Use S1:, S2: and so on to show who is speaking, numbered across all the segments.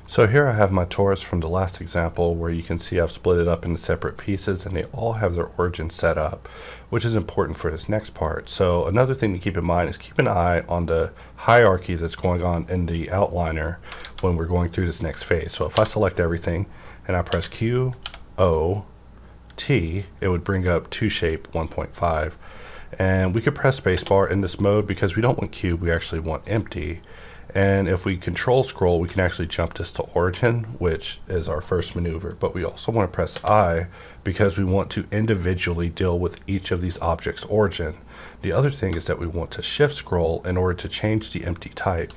S1: So here I have my torus from the last example where you can see I've split it up into separate pieces and they all have their origin set up, which is important for this next part. So another thing to keep in mind is keep an eye on the hierarchy that's going on in the outliner when we're going through this next phase. So if I select everything and I press Q, O, T, it would bring up Toshape 1.5. And we could press spacebar in this mode because we don't want cube, we actually want empty. And if we control scroll, we can actually jump this to origin, which is our first maneuver. But we also want to press I because we want to individually deal with each of these objects' origin. The other thing is that we want to shift scroll in order to change the empty type,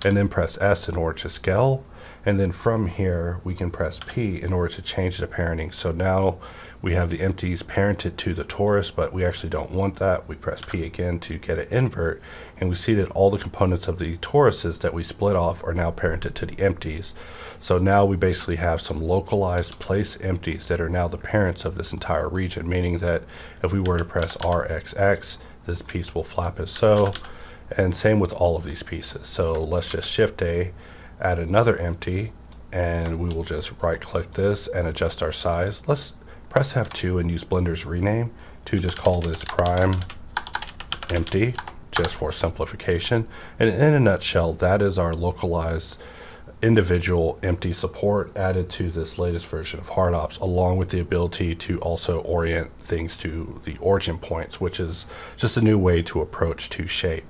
S1: and then press S in order to scale. And then from here, we can press P in order to change the parenting. So now we have the empties parented to the torus, but we actually don't want that. We press P again to get an invert, and we see that all the components of the toruses that we split off are now parented to the empties. So now we basically have some localized place empties that are now the parents of this entire region, meaning that if we were to press RXX, this piece will flap as so, and same with all of these pieces. So let's just Shift A, add another empty, and we will just right click this and adjust our size. Let's press F2 and use Blender's rename to just call this prime empty, just for simplification. And in a nutshell, that is our localized individual empty support added to this latest version of HardOps, along with the ability to also orient things to the origin points, which is just a new way to approach Toshape.